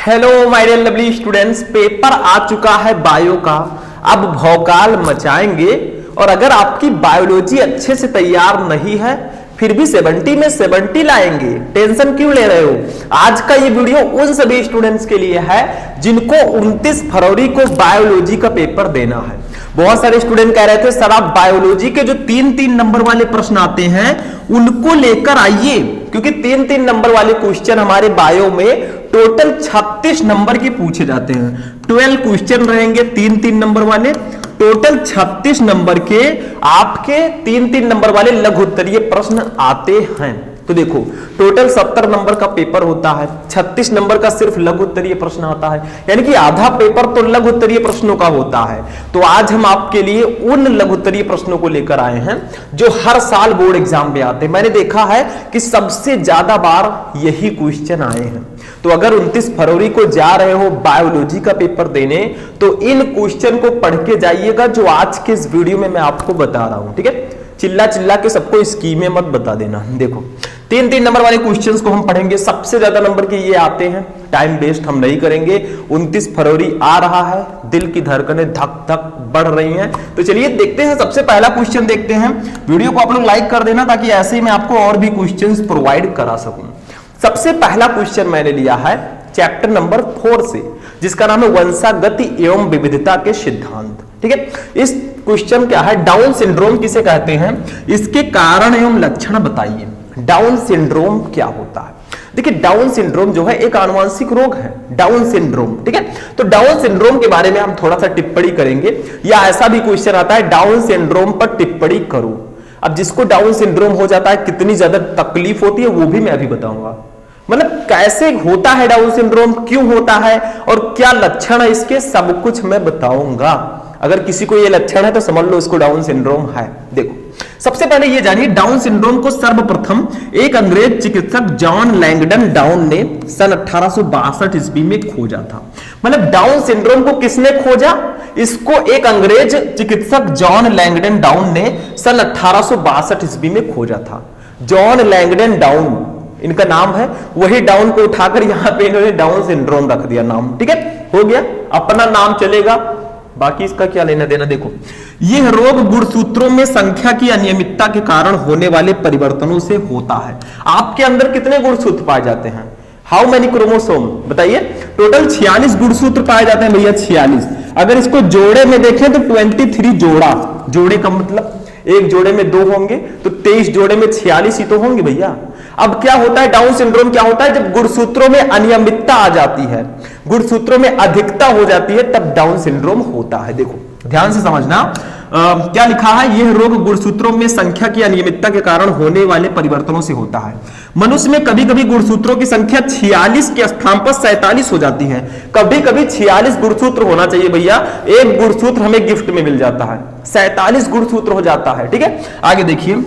Hello my dear lovely students, paper आ चुका है बायो का। अब भौकाल मचाएंगे। और अगर आपकी बायोलॉजी अच्छे से तैयार नहीं है फिर भी 70 में 70 लाएंगे। टेंशन क्यों ले रहे हो? आज का ये वीडियो उन सभी स्टूडेंट्स के लिए है जिनको 29 फरवरी को बायोलॉजी का पेपर देना है। बहुत सारे स्टूडेंट कह रहे थे सर आप बायोलॉजी के जो 3-3 नंबर वाले प्रश्न आते हैं उनको लेकर आइए, क्योंकि 3-3 नंबर वाले क्वेश्चन हमारे बायो में टोटल 36 नंबर के पूछे जाते हैं। 12 क्वेश्चन रहेंगे 3-3 नंबर वाले, टोटल 36 नंबर के आपके 3-3 नंबर वाले लघु उत्तरीय प्रश्न आते हैं। तो देखो टोटल 70 नंबर का पेपर होता है, 36 नंबर का सिर्फ लघु उत्तरीय प्रश्न आता है, यानी कि आधा पेपर तो लघु उत्तरीय प्रश्नों का होता है। तो आज हम आपके लिए उन लघु उत्तरीय प्रश्नों को लेकर आए हैं जो हर साल बोर्ड एग्जाम में आते हैं। मैंने देखा है कि सबसे ज्यादा बार यही क्वेश्चन आए हैं। तो अगर 29 फरवरी को जा रहे हो बायोलॉजी का पेपर देने तो इन क्वेश्चन को पढ़ के जाइएगा जो आज के इस वीडियो में मैं आपको बता रहा हूं। ठीक है, चिल्ला चिल्ला के सबको स्कीमें मत बता देना। देखो 3-3 नंबर वाले क्वेश्चंस को हम पढ़ेंगे, सबसे ज्यादा नंबर के ये आते हैं। टाइम वेस्ट हम नहीं करेंगे, 29 फरवरी आ रहा है, दिल की धड़कनें धक धक बढ़ रही हैं। तो चलिए देखते हैं, सबसे पहला क्वेश्चन देखते हैं। वीडियो को आप लोग लाइक कर देना ताकि ऐसे ही मैं आपको और भी क्वेश्चंस प्रोवाइड करा सकूं। सबसे पहला क्वेश्चन मैंने लिया है चैप्टर नंबर 4 से, जिसका नाम है वंशागति एवं विविधता के सिद्धांत। ठीक है, इस क्वेश्चन क्या है, डाउन सिंड्रोम किसे कहते हैं, इसके कारण एवं लक्षण बताइए। डाउन सिंड्रोम क्या होता है? देखिए डाउन सिंड्रोम जो है एक आनुवंशिक रोग है, डाउन सिंड्रोम। ठीक है, तो डाउन सिंड्रोम के बारे में हम थोड़ा सा टिप्पणी करेंगे, या ऐसा भी क्वेश्चन आता है डाउन सिंड्रोम पर टिप्पणी करो। अब जिसको डाउन सिंड्रोम हो जाता है कितनी ज्यादा तकलीफ होती है वो भी मैं अभी बताऊंगा। मतलब कैसे होता है डाउन सिंड्रोम, क्यों होता है और क्या लक्षण है इसके, सब कुछ मैं बताऊंगा। अगर किसी को ये लक्षण है तो समझ लो इसको डाउन सिंड्रोम है। देखो सबसे पहले ये जानिए, डाउन सिंड्रोम को सर्वप्रथम एक अंग्रेज चिकित्सक जॉन लैंगडन डाउन ने सन 1862 ईस्वी में खोजा था। मतलब डाउन सिंड्रोम को किसने खोजा? इसको एक अंग्रेज चिकित्सक जॉन लैंगडन डाउन ने सन 1862 ईस्वी में खोजा था। जॉन लैंगडन डाउन इनका नाम है, वही डाउन को उठाकर यहां पे इन्होंने डाउन सिंड्रोम रख दिया नाम। ठीक है, हो गया, अपना नाम चलेगा, बाकी इसका क्या लेना देना। देखो यह रोग गुणसूत्रों में संख्या की अनियमितता के कारण होने वाले परिवर्तनों से होता है। आपके अंदर कितने गुणसूत्र पाए जाते हैं? हाउ मेनी क्रोमोसोम बताइए? टोटल 46 गुणसूत्र पाए जाते हैं भैया, 46। अगर इसको जोड़े में देखें तो 23 जोड़ा, जोड़े का मतलब एक जोड़े में 2 होंगे तो 23 जोड़े में 46 ही तो होंगे भैया। अब क्या होता है डाउन सिंड्रोम, क्या होता है जब गुणसूत्रों में अनियमितता आ जाती है, गुणसूत्रों में अधिकता हो जाती है, तब डाउन सिंड्रोम होता है। देखो ध्यान से समझना, क्या लिखा है, यह रोग गुणसूत्रों में संख्या की अनियमितता के कारण होने वाले परिवर्तनों से होता है। मनुष्य में कभी कभी गुणसूत्रों की संख्या 46 के स्थान पर 47 हो जाती है। कभी कभी 46 गुणसूत्र होना चाहिए भैया, एक गुणसूत्र हमें गिफ्ट में मिल जाता है, 47 गुणसूत्र हो जाता है। ठीक है, आगे देखिए,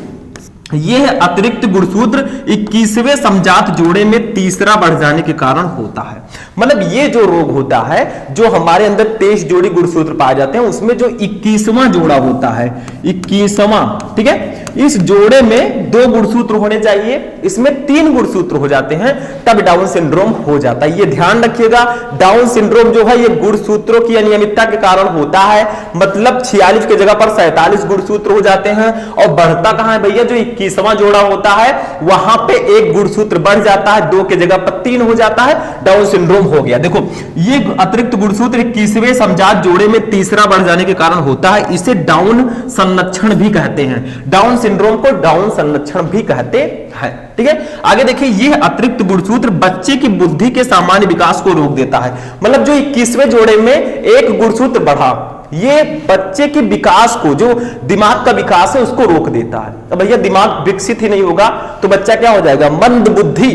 यह अतिरिक्त गुणसूत्र 21वें समजात जोड़े में तीसरा बढ़ जाने के कारण होता है। मतलब ये जो रोग होता है, जो हमारे अंदर 23 जोड़ी गुणसूत्र पाए जाते हैं उसमें जो 21वां जोड़ा होता है, 21वां, ठीक है, इस जोड़े में 2 गुणसूत्र होने चाहिए, इसमें 3 गुणसूत्र हो जाते हैं, तब डाउन सिंड्रोम हो जाता है। ये ध्यान रखिएगा, डाउन सिंड्रोम जो है ये गुणसूत्रों की अनियमितता के कारण होता है। मतलब 46 की जगह पर 47 गुणसूत्र हो जाते हैं, और बढ़ता कहां है भैया, जो 21वां जोड़ा होता है वहां पे 1 गुणसूत्र बढ़ जाता है, 2 की जगह पर 3 हो जाता है, डाउन सिंड्रोम हो गया। देखो ये अतिरिक्त गुणसूत्र 21वें समजात जोड़े में तीसरा बढ़ जाने के कारण होता है, इसे डाउन संलक्षण भी कहते हैं। डाउन सिंड्रोम को डाउन संलक्षण भी कहते हैं। ठीक है, आगे देखिए, यह अतिरिक्त गुणसूत्र बच्चे की बुद्धि के सामान्य विकास को रोक देता है। मतलब जो 21वें जोड़े में 1 गुणसूत्र बढ़ा, ये बच्चे के विकास को, जो दिमाग का विकास है उसको रोक देता है। तो भैया दिमाग विकसित ही नहीं होगा तो बच्चा क्या हो जाएगा, मंद बुद्धि,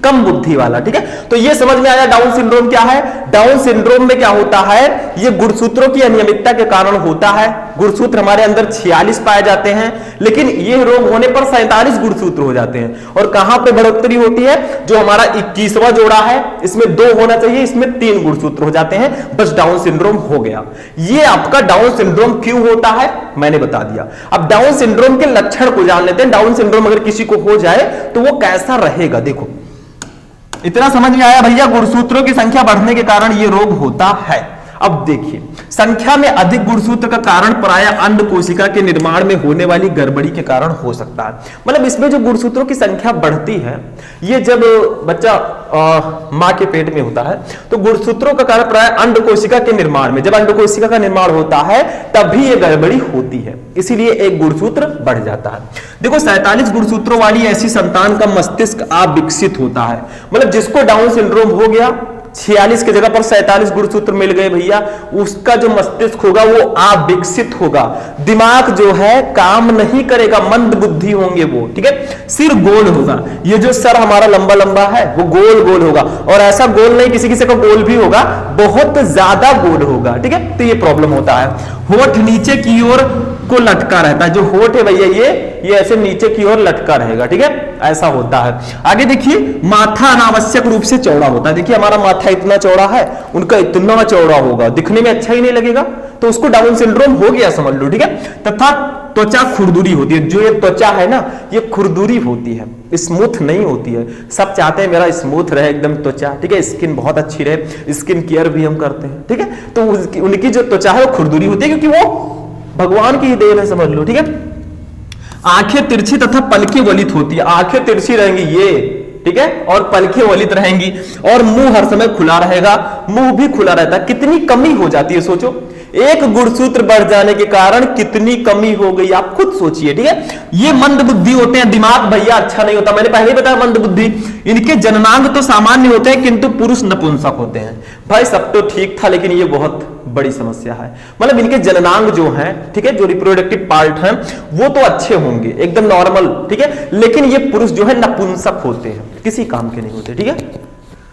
कम बुद्धि वाला। ठीक है, तो ये समझ में आया डाउन सिंड्रोम क्या है। डाउन सिंड्रोम में क्या होता है, ये गुणसूत्रों की अनियमितता के कारण होता है। गुणसूत्र हमारे अंदर 46 पाए जाते हैं, लेकिन ये रोग होने पर 47 गुणसूत्र हो जाते हैं। और कहां पे बढ़ोतरी होती है, जो हमारा 21वां जोड़ा है इसमें 2 होना चाहिए, इसमें 3 गुणसूत्र हो जाते हैं, बस डाउन सिंड्रोम हो गया। ये आपका डाउन सिंड्रोम क्यों होता है मैंने बता दिया। अब डाउन सिंड्रोम के लक्षण को जान लेते हैं। डाउन सिंड्रोम अगर किसी को हो जाए तो वो कैसा रहेगा। देखो इतना समझ में आया भैया? गुणसूत्रों की संख्या बढ़ने के कारण ये रोग होता है। अब देखिए, संख्या में अधिक गुणसूत्र का कारण प्रायः अंड कोशिका के निर्माण में होने वाली गड़बड़ी के कारण हो सकता है। मतलब इसमें जो गुणसूत्रों की संख्या बढ़ती है, ये जब बच्चा मां के पेट में होता है तो गुणसूत्रों का कारण प्रायः अंड कोशिका के निर्माण में, जब अंड कोशिका का निर्माण होता है तभी ये गड़बड़ी होती है, इसीलिए एक गुणसूत्र बढ़ जाता है। देखो 47 गुणसूत्रों वाली ऐसी संतान का मस्तिष्क अविकसित होता है। मतलब जिसको डाउन सिंड्रोम हो गया, 46 की जगह पर 47 गुणसूत्र मिल गए भैया, उसका जो मस्तिष्क होगा वो अविकसित होगा, दिमाग जो है काम नहीं करेगा, मंद बुद्धि होंगे वो, ठीक है। सिर गोल होगा, ये जो सर हमारा लंबा लंबा है वो गोल गोल होगा, और ऐसा गोल नहीं किसी किसी का गोल भी होगा, बहुत ज्यादा गोल होगा, ठीक है। तो ये प्रॉब्लम होता है। होठ नीचे की ओर को लटका रहता है, जो होठ है भैया ये ऐसे नीचे की ओर लटका रहेगा, ठीक है, ऐसा होता है। आगे देखिए, माथा अनावश्यक रूप से चौड़ा होता है। देखिए हमारा माथा इतना चौड़ा है, उनका इतना चौड़ा होगा, दिखने में अच्छा ही नहीं लगेगा, तो उसको डाउन सिंड्रोम हो गया समझ लो, ठीक है। तथा त्वचा खुरदुरी होती है, जो ये त्वचा है ना ये खुरदुरी होती है, स्मूथ नहीं होती है। सब चाहते हैं मेरा स्मूथ रहे एकदम त्वचा, ठीक है, स्किन बहुत अच्छी रहे, स्किन केयर भी हम करते हैं, ठीक है। तो उनकी जो त्वचा है वो खुरदुरी होती है, क्योंकि वो भगवान की ही देन है, समझ लो, ठीक है। आंखें तिरछी तथा पलकें वलित होती है, आंखें तिरछी रहेंगी ये, ठीक है, और पलकें वलित रहेंगी, और मुंह हर समय खुला रहेगा, मुंह भी खुला रहता है। कितनी कमी हो जाती है सोचो, एक गुणसूत्र बढ़ जाने के कारण कितनी कमी हो गई, आप खुद सोचिए, ठीक है। ये मंद बुद्धि होते हैं, दिमाग भैया अच्छा नहीं होता, मैंने पहले ही बताया मंद बुद्धि। इनके जननांग तो सामान्य होते हैं किंतु पुरुष नपुंसक होते हैं। भाई सब तो ठीक था, लेकिन ये बहुत बड़ी समस्या है। मतलब इनके जननांग जो हैं, ठीक है, जो रिप्रोडक्टिव पार्ट हैं वो तो अच्छे होंगे एकदम नॉर्मल, ठीक है, लेकिन ये पुरुष जो है नपुंसक होते हैं, किसी काम के नहीं होते, ठीक है।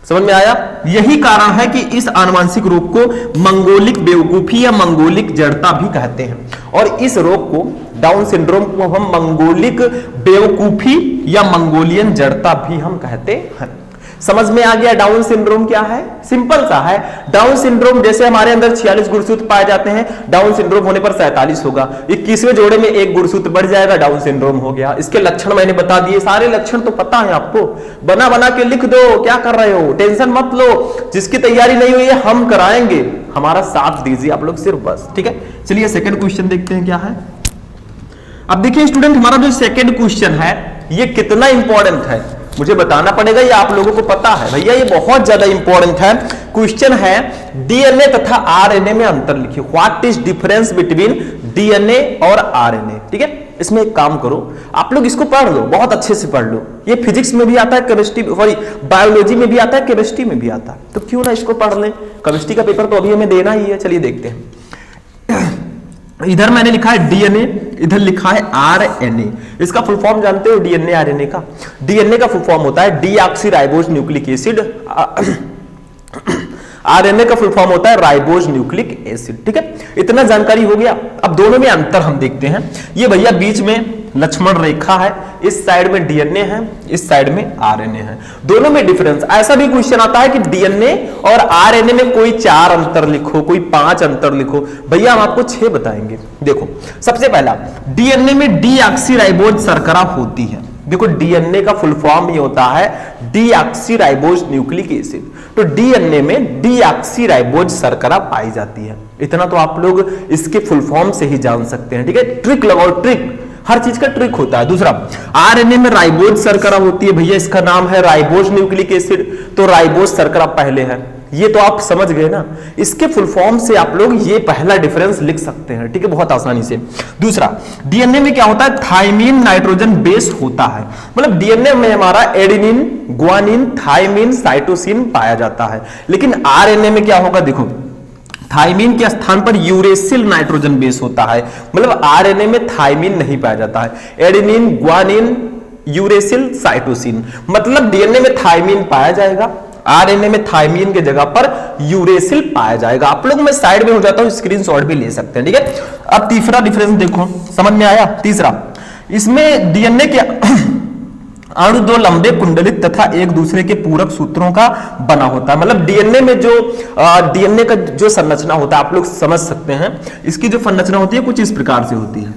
समझ में आया? यही कारण है कि इस आनुवंशिक रोग को मंगोलिक बेवकूफी या मंगोलिक जड़ता भी कहते हैं, और इस रोग को डाउन सिंड्रोम को हम मंगोलिक बेवकूफी या मंगोलियन जड़ता भी हम कहते हैं। समझ में आ गया डाउन सिंड्रोम क्या है? सिंपल सा है। डाउन सिंड्रोम जैसे हमारे अंदर 46 गुणसूत्र पाए जाते हैं, डाउन सिंड्रोम होने पर 47 होगा। 21वें जोड़े में एक गुणसूत्र बढ़ जाएगा, डाउन सिंड्रोम हो गया। इसके लक्षण मैंने बता दिए, सारे लक्षण तो पता है आपको, बना बना के लिख दो, क्या कर रहे हो, टेंशन मत लो। जिसकी तैयारी नहीं हुई है हम कराएंगे, हमारा साथ दीजिए आप लोग सिर्फ, बस, ठीक है। चलिए सेकंड क्वेश्चन देखते हैं क्या है। अब देखिए स्टूडेंट, हमारा जो सेकंड क्वेश्चन है ये कितना इंपॉर्टेंट है मुझे बताना पड़ेगा, ये आप लोगों को पता है भैया, ये बहुत ज्यादा इंपॉर्टेंट है। क्वेश्चन है डीएनए तथा आरएनए में अंतर लिखिए। What is difference between DNA और आरएनए, ठीक है। इसमें एक काम करो, आप लोग इसको पढ़ लो, बहुत अच्छे से पढ़ लो। ये फिजिक्स में भी आता है, केमिस्ट्री सॉरी बायोलॉजी में भी आता है, केमिस्ट्री में भी आता है, तो क्यों ना इसको पढ़ लें। केमिस्ट्री का पेपर तो अभी हमें देना ही है। चलिए देखते हैं। इधर मैंने लिखा है डीएनए, इधर लिखा है आरएनए। इसका फुल फॉर्म जानते हो डीएनए आरएनए का? डीएनए का फुल फॉर्म होता है डीऑक्सीराइबोज न्यूक्लिक एसिड, आरएनए का फुल फॉर्म होता है राइबोज न्यूक्लिक एसिड, ठीक है। इतना जानकारी हो गया। अब दोनों में अंतर हम देखते हैं। ये भैया बीच में लक्ष्मण रेखा है, इस साइड में डीएनए है, इस साइड में आरएनए है, दोनों में डिफरेंस। ऐसा भी क्वेश्चन आता है कि डीएनए और आरएनए में कोई 4 अंतर लिखो, कोई 5 अंतर लिखो। भैया हम आपको 6 बताएंगे। देखो सबसे पहला, डीएनए में डीऑक्सीराइबोज शर्करा होती है। देखो डीएनए का फुल फॉर्म ये होता है डीऑक्सीराइबोज न्यूक्लिक एसिड, तो डीएनए में डीऑक्सीराइबोज शर्करा पाई जाती है। इतना तो आप लोग इसके फुल फॉर्म से ही जान सकते हैं, ठीक है। ट्रिक लगाओ, ट्रिक, हर चीज का ट्रिक होता है। दूसरा, आरएनए में राइबोज शर्करा होती है, भैया इसका नाम है राइबोज न्यूक्लिक एसिड, तो राइबोज शर्करा पहले है। ये तो आप समझ गए ना, इसके फुल फॉर्म से आप लोग ये पहला डिफरेंस लिख सकते हैं, ठीक है, बहुत आसानी से। दूसरा, डीएनए में क्या होता है, थाइमीन नाइट्रोजन बेस होता है। मतलब डीएनए में हमारा एडेनिन, ग्वानिन, थाइमीन, साइटोसिन पाया जाता है, लेकिन आरएनए में क्या होगा, देखो थाइमीन के स्थान पर यूरेसिल नाइट्रोजन बेस होता है। मतलब आरएनए में थाइमीन नहीं पाया जाता है, एडेनिन, ग्वानिन, यूरेसिल, साइटोसिन। मतलब डीएनए में थाइमीन पाया जाएगा, आरएनए में थाइमीन के जगह पर यूरेसिल पाया जाएगा। आप लोग मैं साइड में हो जाता हूं, स्क्रीनशॉट भी ले सकते हैं, ठीक है। अब तीसरा डिफरेंस देखो, समझ में आया। तीसरा, इसमें डीएनए के अणु 2 लंबे कुंडलित तथा एक दूसरे के पूरक सूत्रों का बना होता है। मतलब डीएनए में जो डीएनए का जो संरचना होता है, आप लोग समझ सकते हैं, इसकी जो संरचना होती है कुछ इस प्रकार से होती है,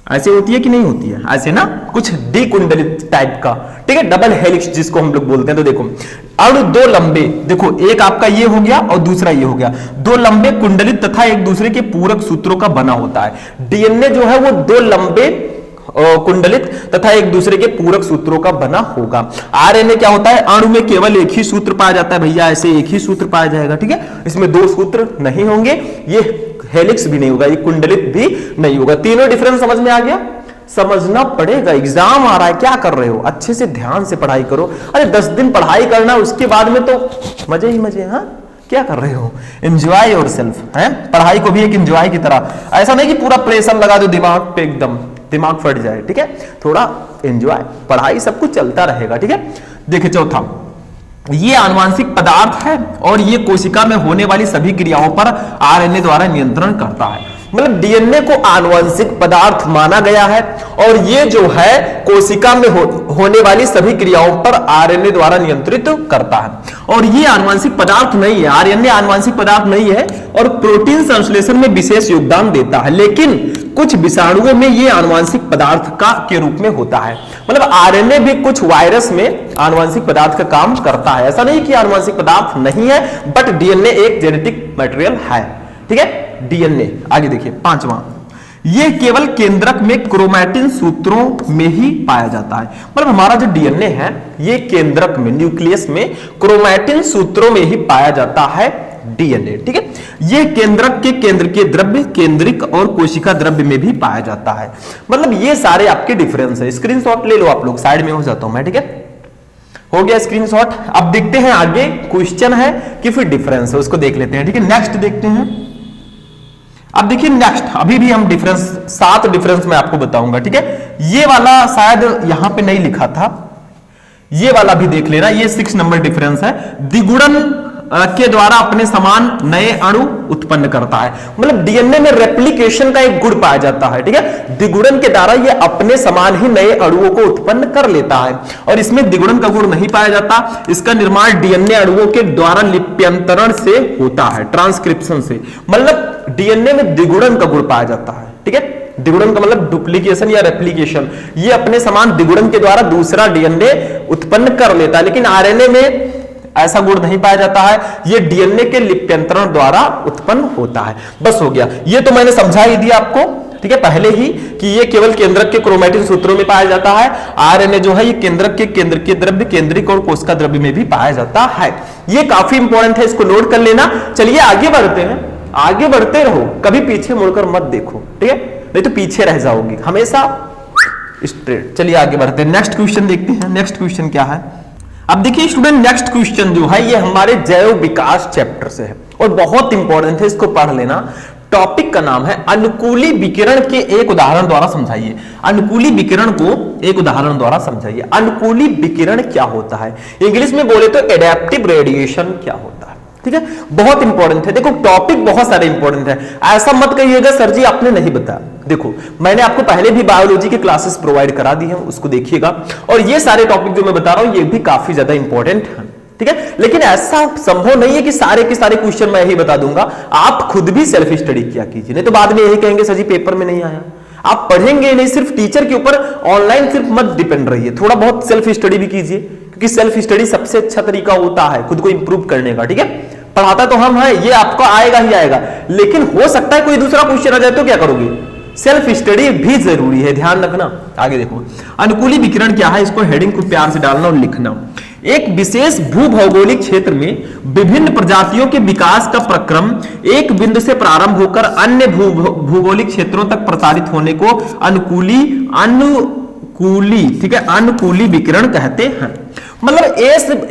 ऐसे होती है कि नहीं होती है, ऐसे ना कुछ डिकुंडलित टाइप का, ठीक है, डबल हेलिक्स जिसको हम लोग बोलते हैं। तो देखो अणु दो लंबे, देखो एक आपका ये हो गया और दूसरा ये हो गया, दो लंबे कुंडलित तथा एक दूसरे के पूरक सूत्रों का बना होता है। डीएनए जो है वो दो लंबे कुंडलित तथा एक दूसरे के पूरक सूत्रों का बना होगा। आरएनए क्या होता है, अणु में केवल एक ही सूत्र पाया जाता है भैया, ऐसे एक ही सूत्र पाया जाएगा, ठीक है, इसमें दो सूत्र नहीं होंगे, ये हेलिक्स भी नहीं होगा, ये कुंडलित भी नहीं होगा। तीनों डिफरेंस समझ में आ गया, समझना पड़ेगा, एग्जाम आ रहा है, क्या कर रहे हो, अच्छे से ध्यान से पढ़ाई करो। अरे 10 दिन पढ़ाई करना, उसके बाद में तो मजे ही मजे। हाँ क्या कर रहे हो, एंजॉय योरसेल्फ है, पढ़ाई को भी एक एंजॉय की तरह, ऐसा नहीं कि पूरा प्रेशर लगा दो दिमाग पे, एकदम दिमाग फट जाए, ठीक है, थोड़ा एंजॉय, पढ़ाई सब कुछ चलता रहेगा, ठीक है। देखिए चौथा, ये आनुवांशिक पदार्थ है और ये कोशिका में होने वाली सभी क्रियाओं पर आरएनए द्वारा नियंत्रण करता है। मतलब डीएनए को आनुवंशिक पदार्थ माना गया है और ये जो है कोशिका में होने वाली सभी क्रियाओं पर आरएनए द्वारा नियंत्रित करता है। और ये आनुवंशिक पदार्थ नहीं है, आरएनए आनुवंशिक पदार्थ नहीं है और प्रोटीन संश्लेषण में विशेष योगदान देता है, लेकिन कुछ विषाणुओं में ये आनुवंशिक पदार्थ का के रूप में होता है। मतलब आरएनए भी कुछ वायरस में आनुवंशिक पदार्थ का काम करता है, ऐसा नहीं कि आनुवंशिक पदार्थ नहीं है, बट डीएनए एक जेनेटिक मटेरियल है, ठीक है। डीएनए आगे देखिए पांचवा, ये केवल केंद्रक में क्रोमैटिन सूत्रों में ही पाया जाता है। मतलब हमारा जो डीएनए है ये केंद्रक में, न्यूक्लियस में क्रोमैटिन सूत्रों में ही पाया जाता है डीएनए, ठीक है। ये केंद्रक के केंद्रीय द्रव्य, केंद्रिक और कोशिका द्रव्य में भी पाया जाता है। मतलब ये सारे आपके डिफरेंस है, स्क्रीनशॉट ले लो आप लोग, साइड में हो जाता हूं मैं, ठीक है, हो गया स्क्रीनशॉट। अब देखते हैं आगे क्वेश्चन है कि फिर डिफरेंस है, उसको देख लेते हैं, ठीक है। नेक्स्ट देखते हैं, अब देखिए नेक्स्ट, अभी भी हम डिफरेंस 7 डिफरेंस मैं आपको बताऊंगा, ठीक है। ये वाला शायद यहां पे नहीं लिखा था, ये वाला भी देख लेना, ये 6 नंबर डिफरेंस है। द्विगुणन के द्वारा अपने समान नए अणु उत्पन्न करता है। मतलब डीएनए में रेप्लिकेशन का एक गुण पाया जाता है, ठीक है। द्विगुणन के द्वारा ये अपने समान ही नए अणुओं को उत्पन्न कर लेता है और इसमें द्विगुणन का गुण नहीं पाया जाता। इसका निर्माण डीएनए अणुओं के द्वारा लिप्यंतरण से होता है, ट्रांसक्रिप्शन से। मतलब डीएनए में द्विगुणन का गुण पाया जाता है, ठीक है। द्विगुणन का मतलब डुप्लीकेशन या रेप्लिकेशन, ये अपने समान द्विगुणन के द्वारा दूसरा डीएनए उत्पन्न कर लेता है, लेकिन आरएनए में ऐसा गुण नहीं पाया जाता है, ये डीएनए के लिप्यंतरण द्वारा उत्पन्न होता है। बस हो गया, ये तो मैंने समझा ही दिया आपको, ठीक है, पहले ही कि ये केवल केंद्रक के क्रोमैटिन सूत्रों में पाया जाता है। आरएनए जो है ये केंद्रक के केंद्रीय द्रव्य, केंद्रिक और कोशिका द्रव्य में भी पाया जाता है। ये काफी इंपॉर्टेंट है, इसको नोट कर लेना। चलिए आगे बढ़ते हैं, आगे बढ़ते रहो, कभी पीछे मुड़कर मत देखो, ठीक है, नहीं तो पीछे रह जाओगे, हमेशा स्ट्रेट। चलिए आगे बढ़ते हैं, नेक्स्ट क्वेश्चन देखते हैं। नेक्स्ट क्वेश्चन क्या है, अब देखिए स्टूडेंट, नेक्स्ट क्वेश्चन जो है ये हमारे जैव विकास चैप्टर से है और बहुत इंपॉर्टेंट है, इसको पढ़ लेना। टॉपिक का नाम है अनुकूली विकिरण के एक उदाहरण द्वारा समझाइए। अनुकूली विकिरण को एक उदाहरण द्वारा समझाइए। अनुकूली विकिरण क्या होता है, इंग्लिश में बोले तो एडेप्टिव रेडिएशन क्या होता है, ठीक है, बहुत इंपॉर्टेंट है। देखो टॉपिक बहुत सारे इंपॉर्टेंट है, ऐसा मत कहिएगा सर जी आपने नहीं बताया। देखो मैंने आपको पहले भी बायोलॉजी के क्लासेस प्रोवाइड करा दी हैं, उसको देखिएगा, और ये सारे टॉपिक जो मैं बता रहा हूं ये भी काफी ज्यादा इंपॉर्टेंट है, ठीक है। लेकिन ऐसा संभव नहीं है कि सारे के सारे क्वेश्चन मैं ही बता दूंगा, आप खुद भी सेल्फ स्टडी किया कीजिए, नहीं तो बाद में यही कहेंगे सर जी पेपर में नहीं आया। आप पढ़ेंगे नहीं, सिर्फ टीचर के ऊपर ऑनलाइन सिर्फ मत डिपेंड रहिए, थोड़ा बहुत सेल्फ स्टडी भी कीजिए, क्योंकि सेल्फ स्टडी सबसे अच्छा तरीका होता है खुद को इंप्रूव करने का, ठीक है। पढ़ाता तो हम है, ये आपको आएगा ही आएगा, लेकिन हो सकता है कोई दूसरा क्वेश्चन आ जाए तो क्या करोगे, सेल्फ स्टडी भी जरूरी है, ध्यान रखना। आगे देखो, अनुकूली विकिरण क्या है, इसको हेडिंग को प्यार से डालना और लिखना। एक विशेष भूभौगोलिक क्षेत्र में विभिन्न प्रजातियों के विकास का प्रक्रम एक बिंदु से प्रारंभ होकर अन्य भूगोलिक क्षेत्रों तक प्रसारित होने को अनुकूली, ठीक है, अनुकूली विकिरण कहते हैं। मतलब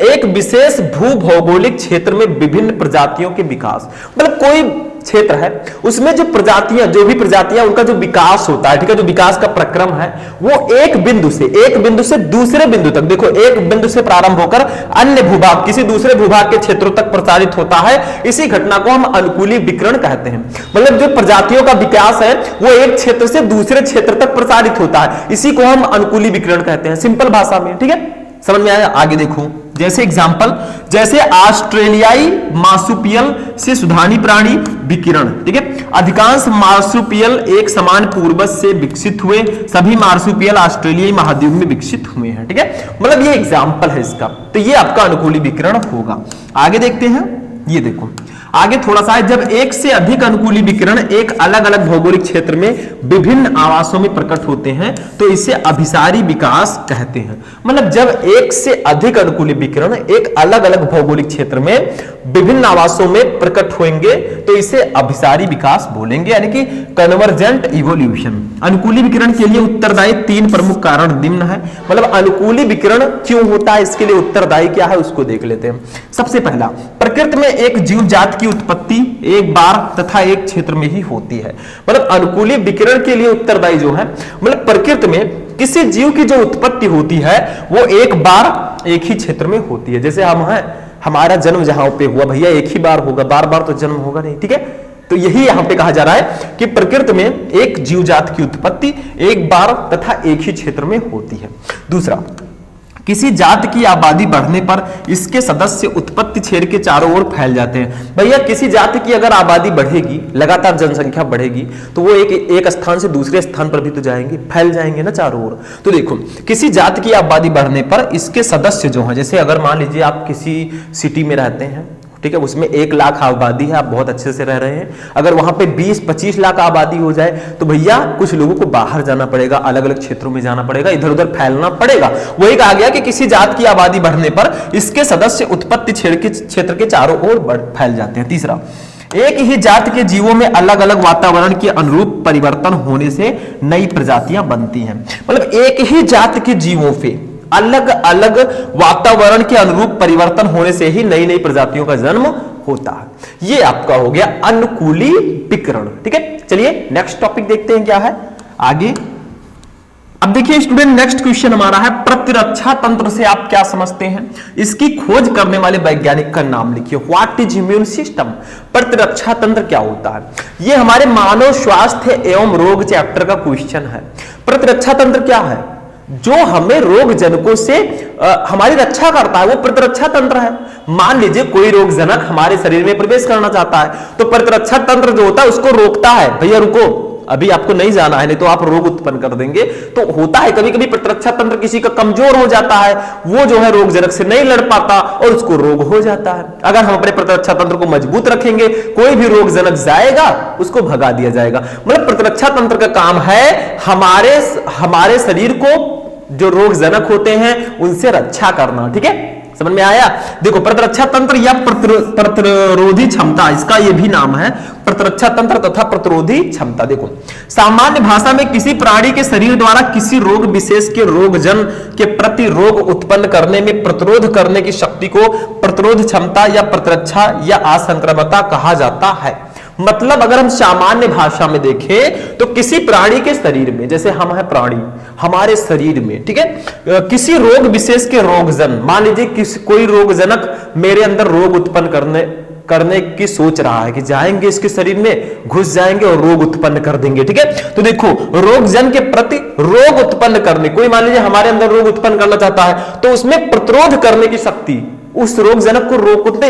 एक विशेष भूभौगोलिक क्षेत्र में विभिन्न प्रजातियों के विकास, मतलब कोई क्षेत्र है उसमें जो प्रजातियां, जो भी प्रजातियां, उनका जो विकास होता है, ठीक है, जो विकास का प्रक्रम है वो एक बिंदु से दूसरे बिंदु तक, देखो एक बिंदु से प्रारंभ होकर अन्य भूभाग, किसी दूसरे भूभाग के क्षेत्रों तक प्रसारित होता है, इसी घटना को हम अनुकूली विकिरण कहते हैं। मतलब जो प्रजातियों का विकास है वो एक क्षेत्र से दूसरे क्षेत्र तक प्रसारित होता है, इसी को हम अनुकूली विकिरण कहते हैं, सिंपल भाषा में, ठीक है, समझ में आया। आगे देखो जैसे एग्जाम्पल, जैसे ऑस्ट्रेलियाई मार्सुपियल से सुधानी प्राणी विकिरण, ठीक है। अधिकांश मार्सुपियल एक समान पूर्वज से विकसित हुए, सभी मार्सुपियल ऑस्ट्रेलियाई महाद्वीप में विकसित हुए हैं, ठीक है। मतलब ये एग्जाम्पल है इसका, तो ये आपका अनुकूली विकिरण होगा। आगे देखते हैं, ये देखो आगे थोड़ा सा है, जब एक से अधिक अनुकूली विकिरण एक अलग अलग भौगोलिक क्षेत्र में विभिन्न आवासों में प्रकट होते हैं तो इसे अभिसारी विकास कहते हैं। मतलब जब एक से अधिक अनुकूली विकिरण एक अलग अलग भौगोलिक क्षेत्र में विभिन्न आवासों में प्रकट होंगे तो इसे अभिसारी विकास बोलेंगे, यानी कि कन्वर्जेंट इवोल्यूशन। अनुकूली विकिरण के लिए उत्तरदायी 3 प्रमुख कारण निम्न है। मतलब अनुकूली विकिरण क्यों होता है, इसके लिए उत्तरदायी क्या है उसको देख लेते हैं। सबसे पहला, प्रकृति में एक जीव जाति की उत्पत्ति एक बार तथा एक क्षेत्र में ही होती है। मतलब अनुकूली विकिरण के लिए उत्तरदायी जो है, मतलब प्रकृति में किसी जीव की जो उत्पत्ति होती है वो एक बार एक ही क्षेत्र में होती है। जैसे हम हैं, हमारा जन्म जहां पे हुआ भैया एक ही बार होगा, बार बार तो जन्म होगा नहीं, ठीक है। तो यही यहां पे कहा जा रहा है कि प्रकृति में एक जीव जाति की उत्पत्ति एक बार तथा एक ही क्षेत्र में होती है। दूसरा, किसी जाति की आबादी बढ़ने पर इसके सदस्य उत्पत्ति क्षेत्र के चारों ओर फैल जाते हैं। भैया किसी जाति की अगर आबादी बढ़ेगी, लगातार जनसंख्या बढ़ेगी, तो वो एक स्थान से दूसरे स्थान पर भी तो जाएंगे, फैल जाएंगे ना चारों ओर। तो देखो, किसी जाति की आबादी बढ़ने पर इसके सदस्य जो हैं, जैसे अगर मान लीजिए आप किसी सिटी में रहते हैं, ठीक है, उसमें 1 लाख आबादी है, आप बहुत अच्छे से रह रहे हैं। अगर वहां पे 20-25 लाख आबादी हो जाए तो भैया कुछ लोगों को बाहर जाना पड़ेगा, अलग अलग क्षेत्रों में जाना पड़ेगा, इधर उधर फैलना पड़ेगा। वही कहा गया कि किसी जात की आबादी बढ़ने पर इसके सदस्य उत्पत्ति क्षेत्र के चारों ओर फैल जाते हैं। तीसरा, एक ही जात के जीवों में अलग अलग वातावरण के अनुरूप परिवर्तन होने से नई प्रजातियां बनती हैं। मतलब एक ही जात के जीवों पे अलग अलग वातावरण के अनुरूप परिवर्तन होने से ही नई नई प्रजातियों का जन्म होता है। ये आपका हो गया अनुकूली विकिरण, ठीक है। चलिए नेक्स्ट टॉपिक देखते हैं क्या है आगे। अब देखिए स्टूडेंट, नेक्स्ट क्वेश्चन हमारा है, प्रतिरक्षा तंत्र से आप क्या समझते हैं? इसकी खोज करने वाले वैज्ञानिक का नाम लिखिए। What is immune system? प्रतिरक्षा तंत्र क्या होता है? ये हमारे मानव स्वास्थ्य एवं रोग चैप्टर का क्वेश्चन है। प्रतिरक्षा तंत्र क्या है? जो हमें रोग जनकों से हमारी रक्षा करता है वो प्रतिरक्षा तंत्र है। मान लीजिए कोई रोग जनक हमारे शरीर में प्रवेश करना चाहता है तो प्रतिरक्षा तंत्र जो होता है उसको रोकता है, भैया रुको, अभी आपको नहीं जाना है, नहीं तो आप रोग उत्पन्न कर देंगे। तो होता है कभी कभी प्रतिरक्षा तंत्र किसी का कमजोर हो जाता है, वो जो है रोग जनक से नहीं लड़ पाता और उसको रोग हो जाता है। अगर हम अपने प्रतिरक्षा तंत्र को मजबूत रखेंगे, कोई भी रोग जनक जाएगा उसको भगा दिया जाएगा। मतलब प्रतिरक्षा तंत्र का काम है हमारे शरीर को जो रोग जनक होते हैं उनसे रक्षा करना, ठीक है, समझ में आया? देखो, प्रतिरक्षा तंत्र या प्रतिरोधी क्षमता, इसका ये भी नाम है, प्रतिरक्षा तंत्र तथा प्रतिरोधी क्षमता। देखो, सामान्य भाषा में किसी प्राणी के शरीर द्वारा किसी रोग विशेष के रोगजन के प्रति रोग उत्पन्न करने में प्रतिरोध करने की शक्ति को प्रतिरोध क्षमता या प्रतिरक्षा या असंक्रामकता कहा जाता है। मतलब अगर हम सामान्य भाषा में देखें तो किसी प्राणी के शरीर में, जैसे हम हैं प्राणी, हमारे शरीर में, ठीक है, किसी रोग विशेष के रोगजन, मान लीजिए कोई रोगजनक मेरे अंदर रोग उत्पन्न करने की सोच रहा है कि जाएंगे इसके शरीर में, घुस जाएंगे और रोग उत्पन्न कर देंगे, ठीक है। तो देखो, रोगजन के प्रति रोग उत्पन्न करने, कोई मान लीजिए हमारे अंदर रोग उत्पन्न करना चाहता है तो उसमें प्रतिरोध करने की शक्ति, उस रोग जनक को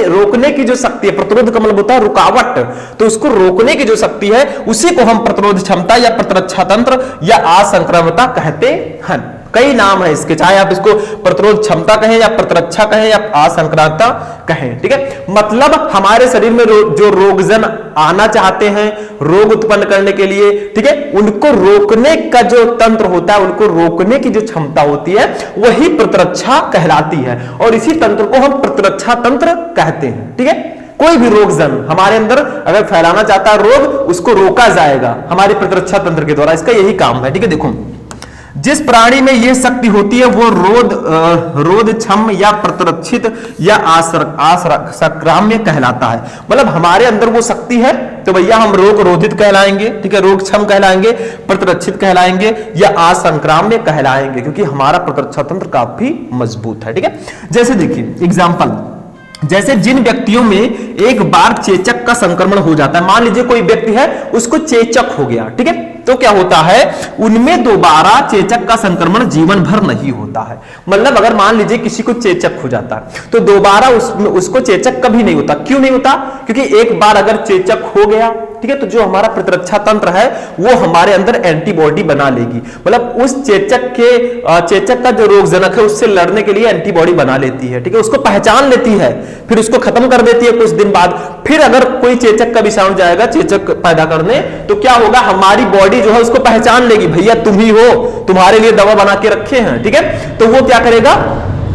रोकने की जो शक्ति है, प्रतिरोध का मतलब होता है रुकावट, तो उसको रोकने की जो शक्ति है उसी को हम प्रतिरोध क्षमता या प्रतिरक्षा तंत्र या असंक्रामकता कहते हैं। कई नाम है इसके, चाहे आप इसको प्रतिरोध क्षमता कहें या प्रतिरक्षा कहें या असंक्रामकता कहें, ठीक है। मतलब हमारे शरीर में जो रोगजन आना चाहते हैं रोग उत्पन्न करने के लिए, ठीक है, उनको रोकने का जो तंत्र होता है, उनको रोकने की जो क्षमता होती है वही प्रतिरक्षा कहलाती है और इसी तंत्र को हम प्रतिरक्षा तंत्र कहते हैं, ठीक है। कोई भी रोगजन हमारे अंदर अगर फैलाना चाहता है रोग, उसको रोका जाएगा हमारे प्रतिरक्षा तंत्र के द्वारा, इसका यही काम है, ठीक है। देखो, जिस प्राणी में यह शक्ति होती है वो रोधक्षम या प्रतिरक्षित या असंक्राम्य कहलाता है। मतलब हमारे अंदर वो शक्ति है तो भैया हम रोग रोधित कहलाएंगे, ठीक है, रोगक्षम कहलाएंगे, प्रतिरक्षित कहलाएंगे या असंक्राम्य कहलाएंगे, क्योंकि हमारा प्रतिरक्षा तंत्र काफी मजबूत है, ठीक है। जैसे देखिए एग्जाम्पल, जैसे जिन व्यक्तियों में एक बार चेचक का संक्रमण हो जाता है। मान लीजिए कोई व्यक्ति है, उसको चेचक हो गया, ठीक है, तो क्या होता है, उनमें दोबारा चेचक का संक्रमण जीवन भर नहीं होता है। मतलब अगर मान लीजिए किसी को चेचक हो जाता है तो दोबारा उसको चेचक कभी नहीं होता। क्यों नहीं होता? क्योंकि एक बार अगर चेचक हो गया, ठीक है, तो जो हमारा प्रतिरक्षा तंत्र है वो हमारे अंदर एंटीबॉडी बना लेगी। मतलब उस चेचक का जो रोगजनक है उससे लड़ने के लिए एंटीबॉडी बना लेती है, ठीक है, उसको पहचान लेती है, फिर उसको खत्म कर देती है कुछ दिन बाद। फिर अगर कोई चेचक का विषाणु जाएगा चेचक पैदा करने, तो क्या होगा, हमारी बॉडी जो है उसको पहचान लेगी, भैया तुम ही हो, तुम्हारे लिए दवा बना के रखे हैं, ठीक है, तो वो क्या करेगा,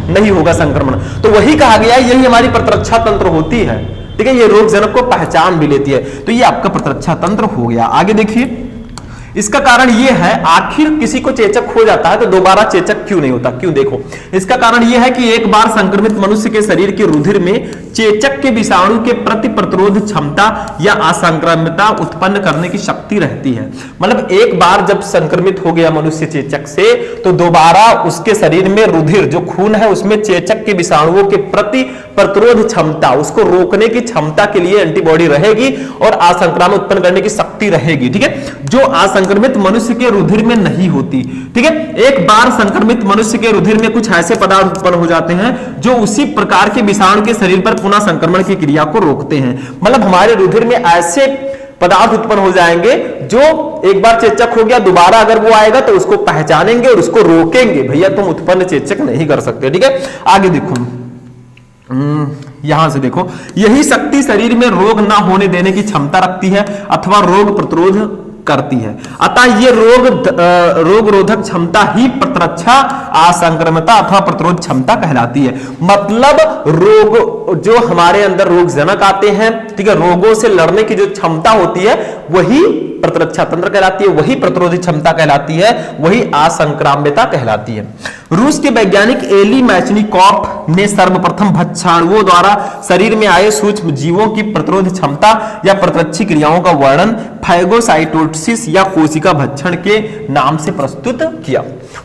नहीं होगा संक्रमण। तो वही कहा गया है, यही हमारी प्रतिरक्षा तंत्र होती है, ठीक है, ये रोगजनक को पहचान भी लेती है। तो ये आपका प्रतिरक्षा तंत्र हो गया। आगे देखिए, इसका कारण ये है, आखिर किसी को चेचक हो जाता है तो दोबारा चेचक क्यों नहीं होता? क्यों? देखो, इसका कारण ये है कि एक बार संक्रमित मनुष्य के शरीर के रुधिर में चेचक के विषाणु के प्रति प्रतिरोध क्षमता या असंक्रमितता उत्पन्न करने की शक्ति रहती है। मतलब एक बार जब संक्रमित हो गया मनुष्य चेचक से, तो दोबारा उसके शरीर में रुधिर, जो खून है, उसमें चेचक के विषाणुओं के प्रति प्रतिरोध क्षमता, उसको रोकने की क्षमता के लिए एंटीबॉडी रहेगी और असंक्रमण उत्पन्न करने की शक्ति रहेगी, ठीक है, जो असंक्रमित मनुष्य के रुधिर में नहीं होती, ठीक है। एक बार संक्रमित मनुष्य के रुधिर में कुछ ऐसे पदार्थ उत्पन्न हो जाते हैं जो उसी प्रकार के विषाणु के शरीर पर पुनः संक्रमण की क्रिया को रोकते हैं। मतलब हमारे रुधिर में ऐसे पदार्थ उत्पन्न हो जाएंगे जो एक बार चेचक हो गया, दोबारा अगर वो आएगा तो उसको पहचानेंगे और उसको रोकेंगे, भैया तुम उत्पन्न चेचक नहीं कर सकते, ठीक है। आगे देखो, यहां से देखो, यही शक्ति शरीर में रोग ना होने देने की क्षमता रखती है अथवा रोग प्रतिरोध करती है। अतः ये रोग रोधक क्षमता ही प्रतिरक्षा असंक्रमता अथवा प्रतिरोध क्षमता कहलाती है। मतलब रोग, जो हमारे अंदर रोगजनक आते हैं, ठीक है, रोगों से लड़ने की जो क्षमता होती है वही प्रतिरक्षा तंत्र कहलाती है, वही प्रतिरोधी क्षमता कहलाती है, वही असंक्राम्यता कहलाती है। रूस के वैज्ञानिक एली मैचनिकॉफ ने सर्वप्रथम भक्षाणुओं द्वारा शरीर में आए सूक्ष्म जीवों की प्रतिरोध क्षमता या प्रतिरक्षी क्रियाओं का वर्णन फैगोसाइटोसिस या कोशिका भक्षण के नाम से प्रस्तुत किया।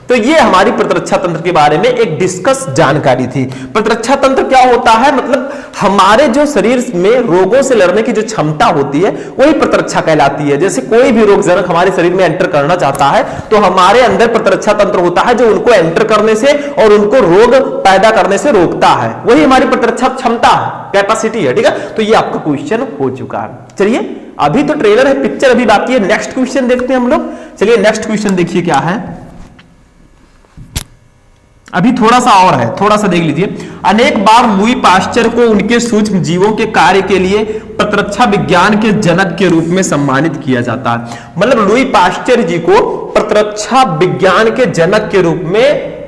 तो ये हमारी प्रतिरक्षा तंत्र के बारे में एक डिस्कस जानकारी थी। प्रतिरक्षा तंत्र क्या होता है? मतलब हमारे जो शरीर में रोगों से लड़ने की जो क्षमता होती है वही प्रतिरक्षा कहलाती है। जैसे कोई भी रोगजनक हमारे शरीर में एंटर करना चाहता है तो हमारे अंदर प्रतिरक्षा तंत्र होता है जो उनको एंटर करने से और उनको रोग पैदा करने से रोकता है, वही हमारी प्रतिरक्षा क्षमता है, कैपेसिटी है, ठीक है। तो ये आपका क्वेश्चन हो चुका है। चलिए, अभी तो ट्रेलर है, पिक्चर अभी बाकी है, नेक्स्ट क्वेश्चन देखते हैं हम लोग। चलिए नेक्स्ट क्वेश्चन देखिए क्या है, अभी थोड़ा सा और है, थोड़ा सा देख लीजिए। अनेक बार लुई पाश्चर को उनके सूक्ष्म जीवों के कार्य के लिए प्रतिरक्षा विज्ञान के जनक के रूप में सम्मानित किया जाता है। मतलब लुई पाश्चर जी को प्रतिरक्षा विज्ञान के जनक के रूप में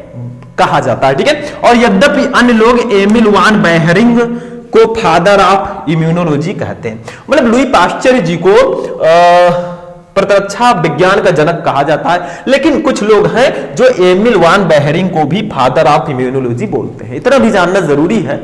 कहा जाता है, ठीक है। और यद्यपि अन्य लोग एमिल वान बेहरिंग को फादर ऑफ इम्यूनोलॉजी कहते हैं। मतलब लुई पाश्चर जी को प्रतिरक्षा विज्ञान का जनक कहा जाता है, लेकिन कुछ लोग हैं जो एमिल वान बेहरिंग को भी फादर ऑफ इम्यूनोलॉजी बोलते हैं। इतना भी जानना जरूरी है।